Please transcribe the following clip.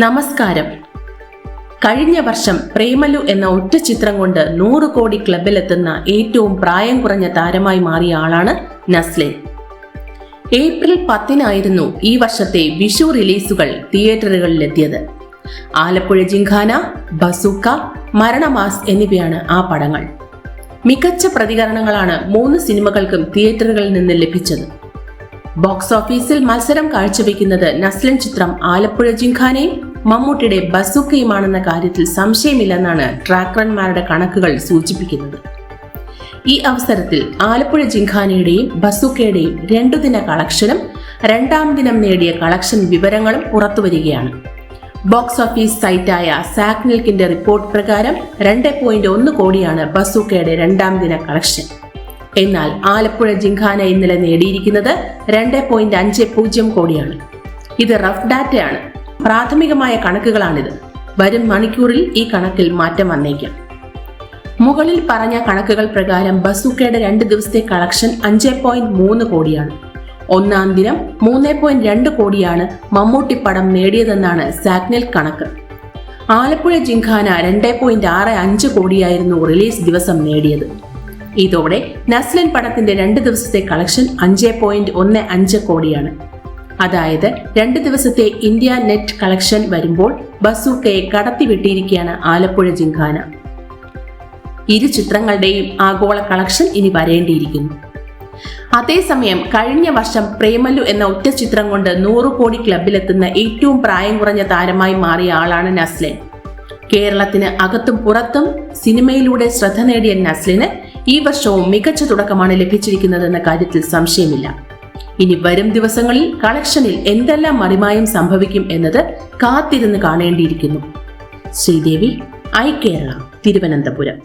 നമസ്കാരം. കഴിഞ്ഞ വർഷം പ്രേമലു എന്ന ഒറ്റ ചിത്രം കൊണ്ട് 100 കോടി ക്ലബിലെത്തുന്ന ഏറ്റവും പ്രായം കുറഞ്ഞ താരമായി മാറിയ ആളാണ് നസ്ലിൻ. ഏപ്രിൽ 10-നായിരുന്നു ഈ വർഷത്തെ വിഷു റിലീസുകൾ തിയേറ്ററുകളിലെത്തിയത്. ആലപ്പുഴ ജിംഖാന, ബസൂക്ക, മരണമാസ് എന്നിവയാണ് ആ പടങ്ങൾ. മികച്ച പ്രതികരണങ്ങളാണ് 3 സിനിമകൾക്കും തിയേറ്ററുകളിൽ നിന്ന് ലഭിച്ചത്. ബോക്സ് ഓഫീസിൽ മത്സരം കാഴ്ചവെക്കുന്നത് നസ്ലിൻ ചിത്രം ആലപ്പുഴ ജിംഖാനയും മമ്മൂട്ടിയുടെ ബസൂക്കയുമാണെന്ന കാര്യത്തിൽ സംശയമില്ലെന്നാണ് ട്രാക്കർമാരുടെ കണക്കുകൾ സൂചിപ്പിക്കുന്നത്. ഈ അവസരത്തിൽ ആലപ്പുഴ ജിംഖാനയുടെയും ബസൂക്കയുടെയും 2 ദിന കളക്ഷനും 2ാം ദിനം നേടിയ കളക്ഷൻ വിവരങ്ങളും പുറത്തുവരികയാണ്. ബോക്സ് ഓഫീസ് സൈറ്റായ സാക്നിൽക്കിന്റെ റിപ്പോർട്ട് പ്രകാരം 2.1 കോടിയാണ് ബസൂക്കയുടെ 2ാം ദിന കളക്ഷൻ. എന്നാൽ ആലപ്പുഴ ജിംഖാന ഇന്നലെ നേടിയിരിക്കുന്നത് 2.50 കോടിയാണ്. ഇത് റഫ് ഡാറ്റയാണ്, പ്രാഥമികമായ കണക്കുകളാണിത്. വരും മണിക്കൂറിൽ ഈ കണക്കിൽ മാറ്റം വന്നേക്കാം. മുകളിൽ പറഞ്ഞ കണക്കുകൾ പ്രകാരം ബസൂക്കയുടെ 2 ദിവസത്തെ കളക്ഷൻ 5.3 കോടിയാണ്. 1ാം ദിനം 3.2 കോടിയാണ് മമ്മൂട്ടി പടം നേടിയതെന്നാണ് സാക്നിൽ കണക്ക്. ആലപ്പുഴ ജിംഖാന 2.65 കോടിയായിരുന്നു റിലീസ് ദിവസം നേടിയത്. ഇതോടെ നസ്ലിൻ പടത്തിന്റെ 2 ദിവസത്തെ കളക്ഷൻ 5.15 കോടിയാണ്. അതായത് 2 ദിവസത്തെ ഇന്ത്യ നെറ്റ് കളക്ഷൻ വരുമ്പോൾ ബസൂക്കയെ കടത്തിവിട്ടിരിക്കുകയാണ് ആലപ്പുഴ ജിംഖാന. ഇരു ചിത്രങ്ങളുടെയും ആഗോള കളക്ഷൻ ഇനി വരേണ്ടിയിരിക്കുന്നു. അതേസമയം കഴിഞ്ഞ വർഷം പ്രേമലു എന്ന ഒറ്റ ചിത്രം കൊണ്ട് 100 കോടി ക്ലബിലെത്തുന്ന ഏറ്റവും പ്രായം കുറഞ്ഞ താരമായി മാറിയ ആളാണ് നസ്ലിൻ. കേരളത്തിന് അകത്തും പുറത്തും സിനിമയിലൂടെ ശ്രദ്ധ നേടിയ നസ്ലിന് ഈ വർഷവും മികച്ച തുടക്കമാണ് ലഭിച്ചിരിക്കുന്നതെന്ന കാര്യത്തിൽ സംശയമില്ല. ഇനി വരും ദിവസങ്ങളിൽ കളക്ഷനിൽ എന്തെല്ലാം മറിമായം സംഭവിക്കും എന്നത് കാത്തിരുന്ന് കാണേണ്ടിയിരിക്കുന്നു. ശ്രീദേവി, ഐ കേരള, തിരുവനന്തപുരം.